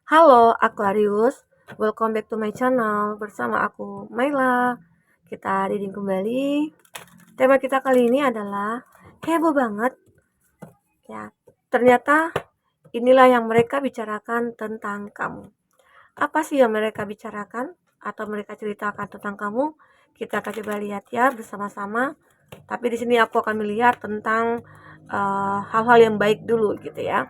Halo Aquarius, welcome back to my channel bersama aku Maila. Kita reading kembali. Tema kita kali ini adalah heboh banget ya. Ternyata inilah yang mereka bicarakan tentang kamu. Apa sih yang mereka bicarakan atau mereka ceritakan tentang kamu? Kita akan coba lihat ya bersama-sama. Tapi di sini aku akan melihat tentang hal-hal yang baik dulu gitu ya.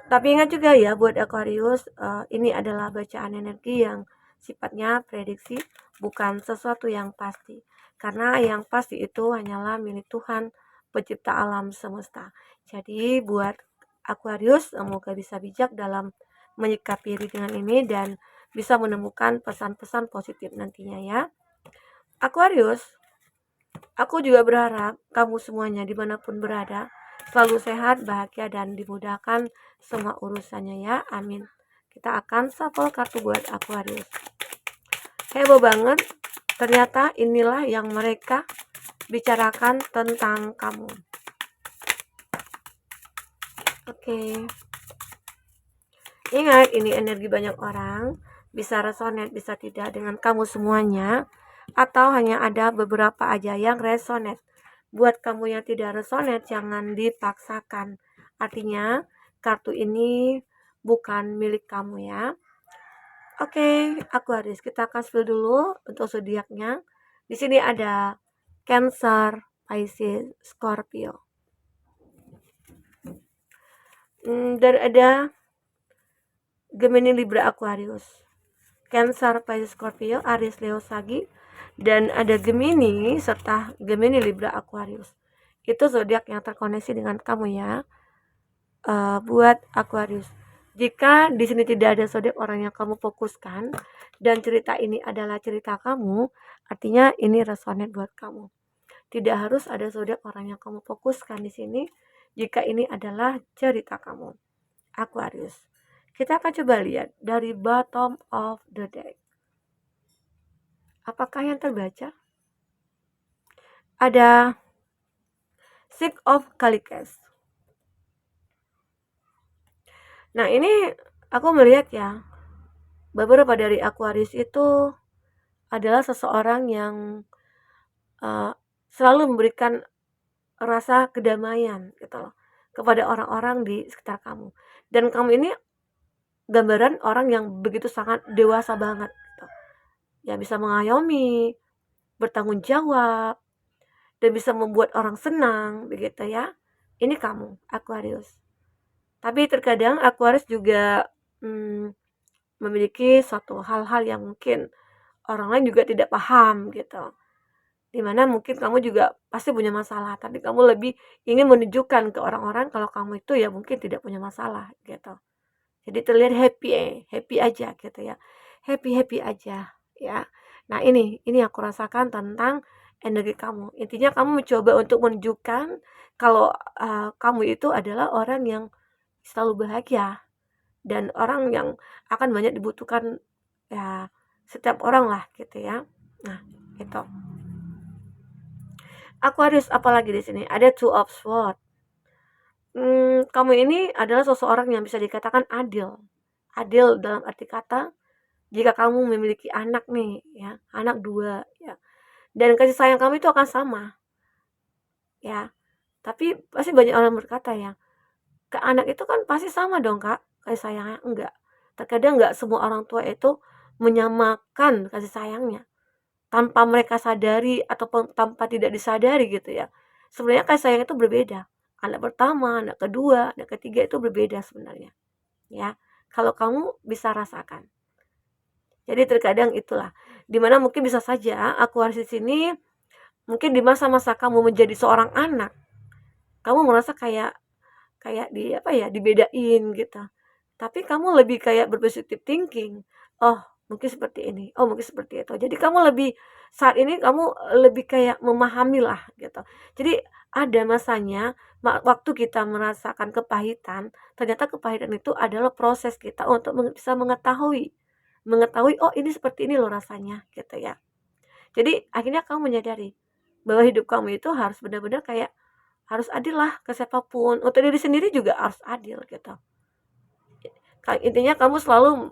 Tapi ingat juga ya buat Aquarius, ini adalah bacaan energi yang sifatnya prediksi, bukan sesuatu yang pasti. Karena yang pasti itu hanyalah milik Tuhan, pencipta alam semesta. Jadi buat Aquarius, semoga bisa bijak dalam menyikapi readingan ini dan bisa menemukan pesan-pesan positif nantinya ya. Aquarius, aku juga berharap kamu semuanya dimanapun berada selalu sehat, bahagia, dan dimudahkan semua urusannya ya. Amin. Kita akan shuffle kartu buat Aquarius. Heboh banget. Ternyata inilah yang mereka bicarakan tentang kamu. Oke. Ingat, ini energi banyak orang. Bisa resonate, bisa tidak dengan kamu semuanya. Atau hanya ada beberapa aja yang resonate. Buat kamu yang tidak resonate, jangan dipaksakan. Artinya, kartu ini bukan milik kamu ya. Oke, Aquarius, kita akan spill dulu untuk zodiaknya. Di sini ada Cancer, Pisces, Scorpio. Dan ada Gemini, Libra, Aquarius. Cancer, Pisces, Scorpio, Aries, Leo, Sagi, dan ada Gemini serta Gemini, Libra, Aquarius. Itu zodiak yang terkoneksi dengan kamu ya. Buat Aquarius, jika di sini tidak ada zodiak orang yang kamu fokuskan dan cerita ini adalah cerita kamu, artinya ini resonate buat kamu. Tidak harus ada zodiak orang yang kamu fokuskan di sini jika ini adalah cerita kamu, Aquarius. Kita akan coba lihat dari bottom of the deck. Apakah yang terbaca? Ada Six of Cups. Nah, ini aku melihat ya, beberapa dari Aquarius itu adalah seseorang yang selalu memberikan rasa kedamaian gitu loh kepada orang-orang di sekitar kamu. Dan kamu ini gambaran orang yang begitu sangat dewasa banget gitu. Ya bisa mengayomi, bertanggung jawab, dan bisa membuat orang senang begitu ya. Ini kamu, Aquarius. Tapi terkadang Aquarius juga memiliki suatu hal-hal yang mungkin orang lain juga tidak paham gitu. Dimana mungkin kamu juga pasti punya masalah, tapi kamu lebih ingin menunjukkan ke orang-orang kalau kamu itu ya mungkin tidak punya masalah gitu. Jadi terlihat happy aja gitu ya. Happy aja ya. Nah, ini aku rasakan tentang energi kamu. Intinya kamu mencoba untuk menunjukkan kalau kamu itu adalah orang yang selalu bahagia dan orang yang akan banyak dibutuhkan ya setiap orang lah gitu ya. Nah, itu. Aquarius apalagi di sini? Ada Two of Swords. Kamu ini adalah seseorang yang bisa dikatakan adil. Adil dalam arti kata, jika kamu memiliki anak nih ya, anak 2 ya, dan kasih sayang kamu itu akan sama ya. Tapi pasti banyak orang berkata ya, ke anak itu kan pasti sama dong Kak, kasih sayangnya. Enggak. Terkadang enggak semua orang tua itu menyamakan kasih sayangnya. Tanpa mereka sadari ataupun tanpa tidak disadari gitu ya. Sebenarnya kasih sayang itu berbeda. Anak pertama, anak kedua, anak ketiga itu berbeda sebenarnya. Ya. Kalau kamu bisa rasakan. Jadi terkadang itulah. Dimana mungkin bisa saja Aquarius di sini mungkin di masa-masa kamu menjadi seorang anak, kamu merasa kayak dibedain gitu. Tapi kamu lebih kayak berpositif thinking. Oh, mungkin seperti ini. Oh, mungkin seperti itu. Jadi kamu lebih saat ini kamu lebih kayak memahami lah gitu. Jadi ada masanya waktu kita merasakan kepahitan, ternyata kepahitan itu adalah proses kita untuk bisa mengetahui oh ini seperti ini loh rasanya gitu ya. Jadi akhirnya kamu menyadari bahwa hidup kamu itu harus benar-benar kayak harus adil lah ke siapapun, untuk diri sendiri juga harus adil gitu. Intinya kamu selalu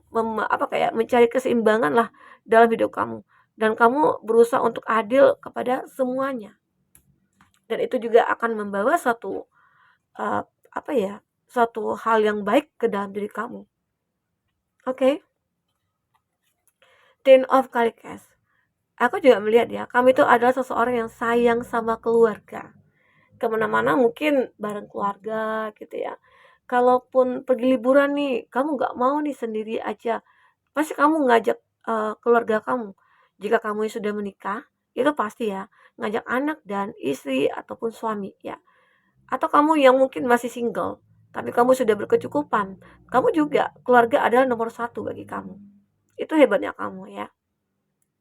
mencari keseimbangan lah dalam hidup kamu, dan kamu berusaha untuk adil kepada semuanya. Dan itu juga akan membawa uh, suatu hal yang baik ke dalam diri kamu. Oke. Ten of Kalikas. Aku juga melihat ya, kamu itu adalah seseorang yang sayang sama keluarga. Kemana-mana mungkin bareng keluarga gitu ya. Kalaupun pergi liburan nih, kamu nggak mau nih sendiri aja. Pasti kamu ngajak keluarga kamu. Jika kamu yang sudah menikah, itu pasti ya ngajak anak dan istri ataupun suami ya. Atau kamu yang mungkin masih single, tapi kamu sudah berkecukupan. Kamu juga, keluarga adalah nomor satu bagi kamu. Itu hebatnya kamu ya.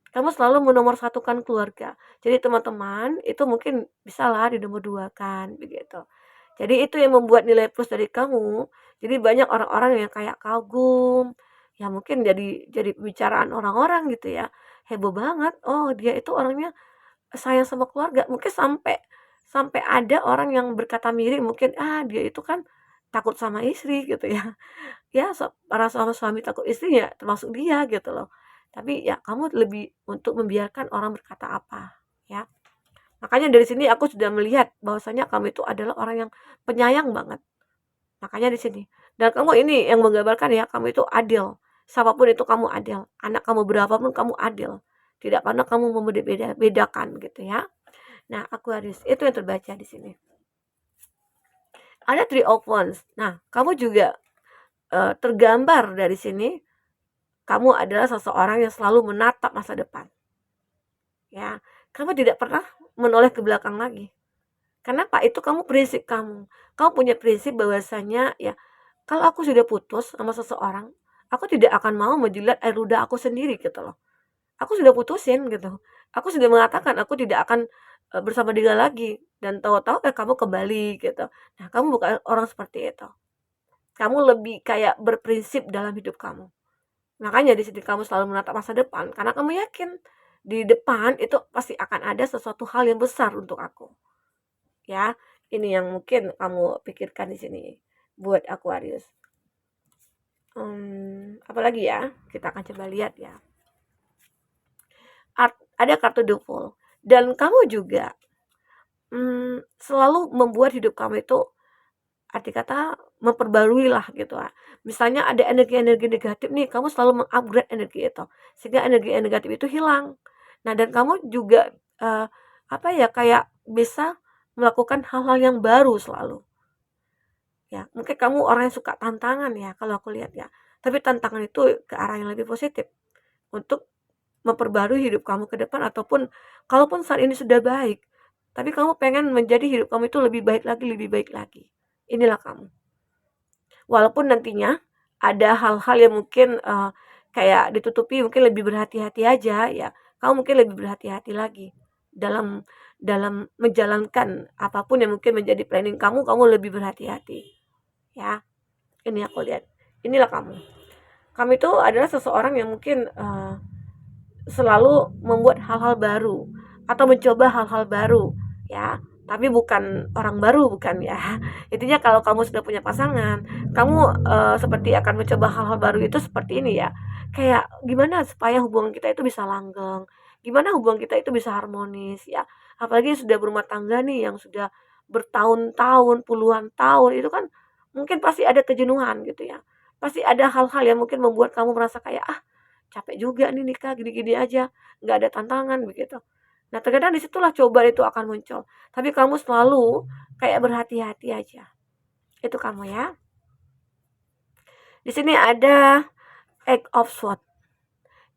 Kamu selalu menomorsatukan keluarga. Jadi teman-teman itu mungkin bisalah dinomor dua kan begitu. Jadi itu yang membuat nilai plus dari kamu. Jadi banyak orang-orang yang kayak kagum, ya mungkin jadi pembicaraan orang-orang gitu ya. Heboh banget. Oh, dia itu orangnya sayang sama keluarga. Mungkin sampai sampai ada orang yang berkata miring mungkin, ah dia itu kan takut sama istri gitu ya. Ya para suami takut istrinya termasuk dia gitu loh. Tapi ya kamu lebih untuk membiarkan orang berkata apa ya. Makanya dari sini aku sudah melihat bahwasanya kamu itu adalah orang yang penyayang banget. Makanya di sini. Dan kamu ini yang menggambarkan ya, kamu itu adil. Siapapun itu kamu adil. Anak kamu berapapun kamu adil. Tidak pernah kamu membeda-bedakan gitu ya. Nah, Aquarius itu yang terbaca di sini. Ada Three of Wands. Nah, kamu juga tergambar dari sini. Kamu adalah seseorang yang selalu menatap masa depan. Ya, kamu tidak pernah menoleh ke belakang lagi. Kenapa? Itu kamu prinsip kamu. Kamu punya prinsip bahwasanya ya, kalau aku sudah putus sama seseorang, aku tidak akan mau menjilat air ludah aku sendiri gitu loh. Aku sudah putusin gitu. Aku sudah mengatakan aku tidak akan bersama dia lagi, dan tahu-tahu kamu kembali gitu. Nah, kamu bukan orang seperti itu. Kamu lebih kayak berprinsip dalam hidup kamu. Makanya di sini kamu selalu menatap masa depan karena kamu yakin di depan itu pasti akan ada sesuatu hal yang besar untuk aku. Ya, ini yang mungkin kamu pikirkan di sini buat Aquarius. Apalagi ya, kita akan coba lihat ya. Ada kartu The Fool. Dan kamu juga selalu membuat hidup kamu itu, arti kata memperbarui lah gitu lah. Misalnya ada energi-energi negatif nih, kamu selalu mengupgrade energi itu. Sehingga energi negatif itu hilang. Nah, dan kamu juga kayak bisa melakukan hal-hal yang baru selalu. Ya, mungkin kamu orang yang suka tantangan ya kalau aku lihat ya. Tapi tantangan itu ke arah yang lebih positif untuk memperbarui hidup kamu ke depan, ataupun kalaupun saat ini sudah baik, tapi kamu pengen menjadi hidup kamu itu lebih baik lagi, lebih baik lagi. Inilah kamu. Walaupun nantinya ada hal-hal yang mungkin kayak ditutupi, mungkin lebih berhati-hati aja ya. Kamu mungkin lebih berhati-hati lagi dalam dalam menjalankan apapun yang mungkin menjadi planning kamu, kamu lebih berhati-hati. Ya, ini aku lihat. Inilah kamu. Kamu itu adalah seseorang yang mungkin selalu membuat hal-hal baru atau mencoba hal-hal baru ya, tapi bukan orang baru, bukan ya. Intinya kalau kamu sudah punya pasangan, kamu seperti akan mencoba hal-hal baru itu seperti ini ya, kayak gimana supaya hubungan kita itu bisa langgeng, gimana hubungan kita itu bisa harmonis ya. Apalagi yang sudah berumah tangga nih, yang sudah bertahun-tahun, puluhan tahun, itu kan mungkin pasti ada kejenuhan gitu ya, pasti ada hal-hal yang mungkin membuat kamu merasa kayak capek juga nih nikah gini-gini aja, nggak ada tantangan begitu. Nah, terkadang disitulah cobaan itu akan muncul. Tapi kamu selalu kayak berhati-hati aja. Itu kamu ya. Di sini ada Eight of Swords.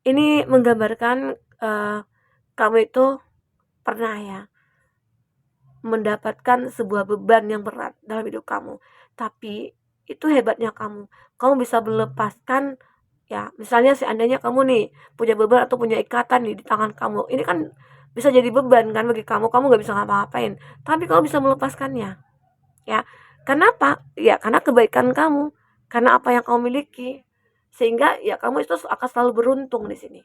Ini menggambarkan kamu itu pernah ya mendapatkan sebuah beban yang berat dalam hidup kamu. Tapi itu hebatnya kamu. Kamu bisa melepaskan. Ya, misalnya seandainya kamu nih punya beban atau punya ikatan nih di tangan kamu. Ini kan bisa jadi beban kan bagi kamu. Kamu nggak bisa ngapa-ngapain. Tapi kamu bisa melepaskannya. Ya, kenapa? Ya, karena kebaikan kamu. Karena apa yang kamu miliki. Sehingga ya kamu itu akan selalu beruntung di sini.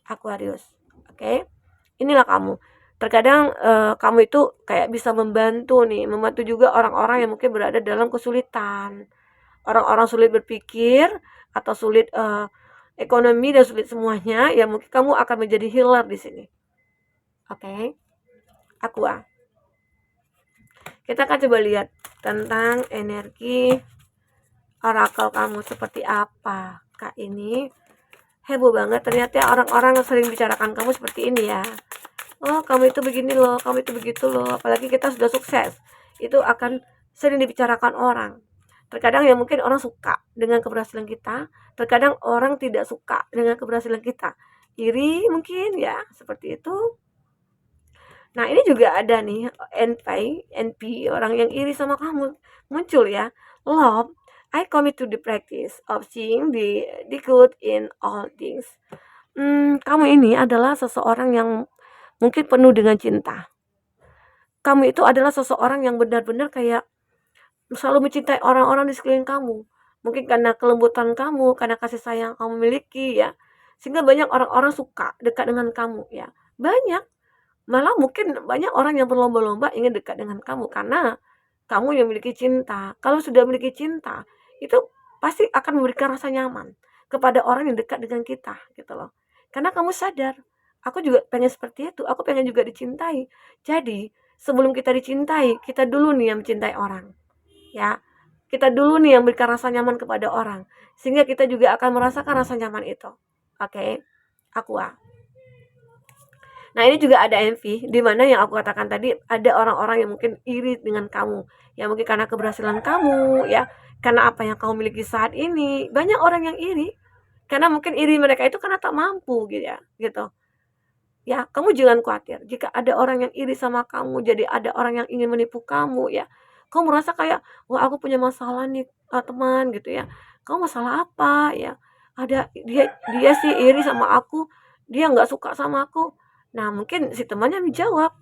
Aquarius. Oke? Inilah kamu. Terkadang kamu itu kayak bisa membantu nih. Membantu juga orang-orang yang mungkin berada dalam kesulitan. orang-orang sulit berpikir atau sulit ekonomi dan sulit semuanya, ya mungkin kamu akan menjadi healer di sini. Oke, Aqua. Kita akan coba lihat tentang energi orakel kamu seperti apa. Kak, ini heboh banget, ternyata orang-orang sering bicarakan kamu seperti ini ya. Oh, kamu itu begini loh, kamu itu begitu loh. Apalagi kita sudah sukses, itu akan sering dibicarakan orang. Terkadang ya mungkin orang suka dengan keberhasilan kita, terkadang orang tidak suka dengan keberhasilan kita. Iri mungkin ya, seperti itu. Nah, ini juga ada nih NP, orang yang iri sama kamu muncul ya. Love, I commit to the practice of seeing the good in all things. Kamu ini adalah seseorang yang mungkin penuh dengan cinta. Kamu itu adalah seseorang yang benar-benar kayak selalu mencintai orang-orang di sekeliling kamu. Mungkin karena kelembutan kamu, karena kasih sayang kamu miliki ya. Sehingga banyak orang-orang suka dekat dengan kamu ya. Banyak. Malah mungkin banyak orang yang berlomba-lomba ingin dekat dengan kamu karena kamu yang memiliki cinta. Kalau sudah memiliki cinta, itu pasti akan memberikan rasa nyaman kepada orang yang dekat dengan kita gitu loh. Karena kamu sadar, aku juga pengen seperti itu, aku pengen juga dicintai. Jadi, sebelum kita dicintai, kita dulu nih yang mencintai orang. Ya. Kita dulu nih yang berikan rasa nyaman kepada orang, sehingga kita juga akan merasakan rasa nyaman itu. Oke. Aqua. Nah, ini juga ada envy, di mana yang aku katakan tadi, ada orang-orang yang mungkin iri dengan kamu. Ya mungkin karena keberhasilan kamu, ya, karena apa yang kamu miliki saat ini. Banyak orang yang iri, karena mungkin iri mereka itu karena tak mampu gitu ya, gitu. Ya, kamu jangan khawatir, jika ada orang yang iri sama kamu, jadi ada orang yang ingin menipu kamu ya, kamu merasa kayak, "Wah, aku punya masalah nih, teman," gitu ya. "Kamu masalah apa?" Ya, "Ada dia dia sih iri sama aku, dia nggak suka sama aku." Nah, mungkin si temannya menjawab,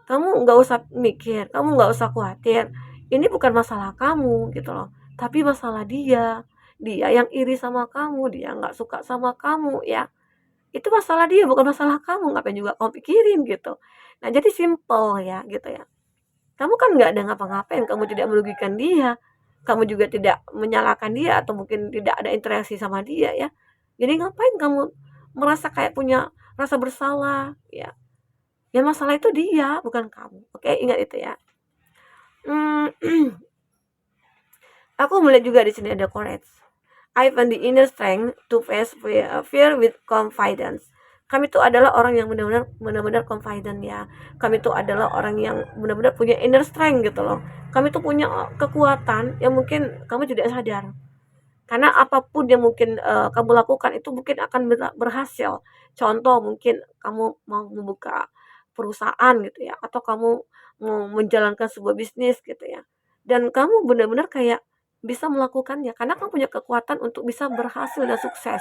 "Kamu nggak usah mikir, kamu nggak usah khawatir, ini bukan masalah kamu," gitu loh, "tapi masalah dia. Dia yang iri sama kamu, dia nggak suka sama kamu ya. Itu masalah dia, bukan masalah kamu, ngapain juga kamu pikirin," gitu. Nah, jadi simple ya, gitu ya. Kamu kan nggak ada ngapa-ngapain, kamu tidak merugikan dia, kamu juga tidak menyalahkan dia atau mungkin tidak ada interaksi sama dia ya. Jadi ngapain kamu merasa kayak punya rasa bersalah ya. Yang masalah itu dia, bukan kamu. Oke, ingat itu ya. Hmm, aku melihat juga di sini ada courage. I find the inner strength to face fear with confidence. Kami itu adalah orang yang benar-benar confident ya. Kami itu adalah orang yang benar-benar punya inner strength gitu loh. Kami itu punya kekuatan yang mungkin kamu tidak sadar. Karena apapun yang mungkin kamu lakukan itu mungkin akan berhasil. Contoh mungkin kamu mau membuka perusahaan gitu ya, atau kamu mau menjalankan sebuah bisnis gitu ya. Dan kamu benar-benar kayak bisa melakukannya karena kamu punya kekuatan untuk bisa berhasil dan sukses.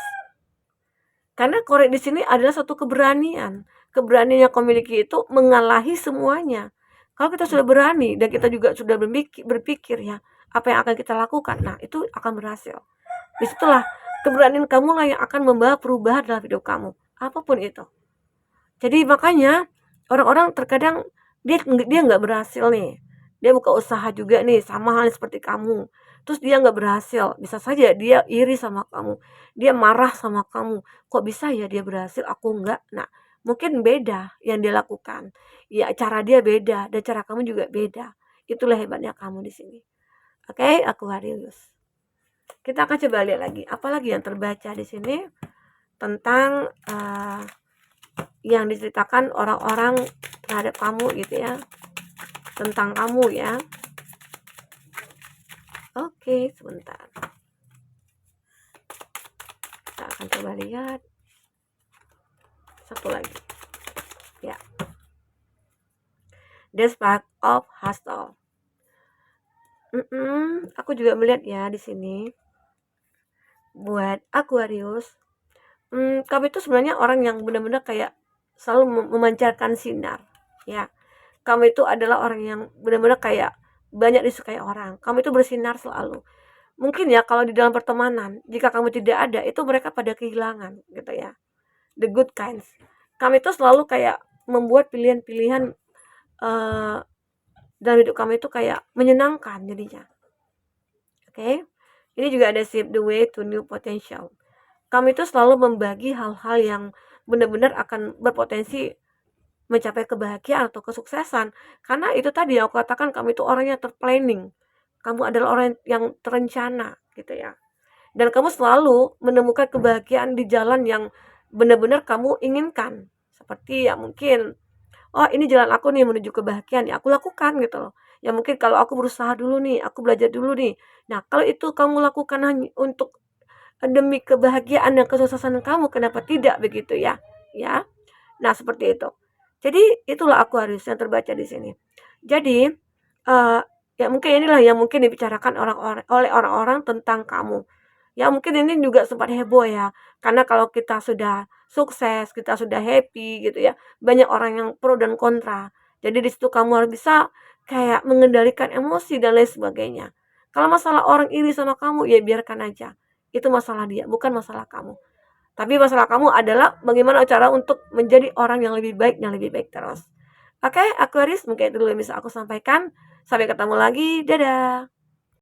Karena korek di sini adalah satu keberanian. Keberanian yang kau miliki itu mengalahi semuanya. Kalau kita sudah berani dan kita juga sudah berpikir ya, apa yang akan kita lakukan, nah itu akan berhasil. Disitulah keberanian kamu lah yang akan membawa perubahan dalam hidup kamu, apapun itu. Jadi makanya orang-orang terkadang dia nggak berhasil nih, dia buka usaha juga nih sama halnya seperti kamu, terus dia nggak berhasil, bisa saja dia iri sama kamu, dia marah sama kamu, kok bisa ya dia berhasil aku nggak. Nah, mungkin beda yang dia lakukan ya, cara dia beda dan cara kamu juga beda. Itulah hebatnya kamu di sini. Oke, Aquarius. Kita akan coba lihat lagi, apalagi yang terbaca di sini tentang yang diceritakan orang-orang terhadap kamu gitu ya, tentang kamu ya. Oke, sebentar, kita akan coba lihat satu lagi ya, the spark of hustle. Aku juga melihat ya di sini buat Aquarius, kamu itu sebenarnya orang yang benar-benar kayak selalu memancarkan sinar ya. Kamu itu adalah orang yang benar-benar kayak banyak disukai orang. Kamu itu bersinar selalu. Mungkin ya kalau di dalam pertemanan, jika kamu tidak ada, itu mereka pada kehilangan gitu ya. The good kinds. Kamu itu selalu kayak membuat pilihan-pilihan dalam hidup kamu itu kayak menyenangkan jadinya. Oke. Ini juga ada Shape the Way to New Potential. Kamu itu selalu membagi hal-hal yang benar-benar akan berpotensi mencapai kebahagiaan atau kesuksesan. Karena itu tadi aku katakan, kamu itu orang yang terplanning. Kamu adalah orang yang terencana gitu ya. Dan kamu selalu menemukan kebahagiaan di jalan yang benar-benar kamu inginkan. Seperti ya mungkin, oh ini jalan aku nih menuju kebahagiaan, ya aku lakukan gitu loh. Ya mungkin kalau aku berusaha dulu nih, aku belajar dulu nih. Nah, kalau itu kamu lakukan hanya untuk demi kebahagiaan dan kesuksesan kamu, kenapa tidak begitu ya? Ya. Nah, seperti itu. Jadi itulah aku harus yang terbaca di sini. Jadi ya mungkin inilah yang mungkin dibicarakan oleh orang-orang tentang kamu. Ya mungkin ini juga sempat heboh ya, karena kalau kita sudah sukses, kita sudah happy gitu ya, banyak orang yang pro dan kontra. Jadi di situ kamu harus bisa kayak mengendalikan emosi dan lain sebagainya. Kalau masalah orang iri sama kamu, ya biarkan aja. Itu masalah dia, bukan masalah kamu. Tapi masalah kamu adalah bagaimana cara untuk menjadi orang yang lebih baik dan lebih baik terus. Oke, Aquarius, mungkin itu dulu yang bisa aku sampaikan. Sampai ketemu lagi. Dadah.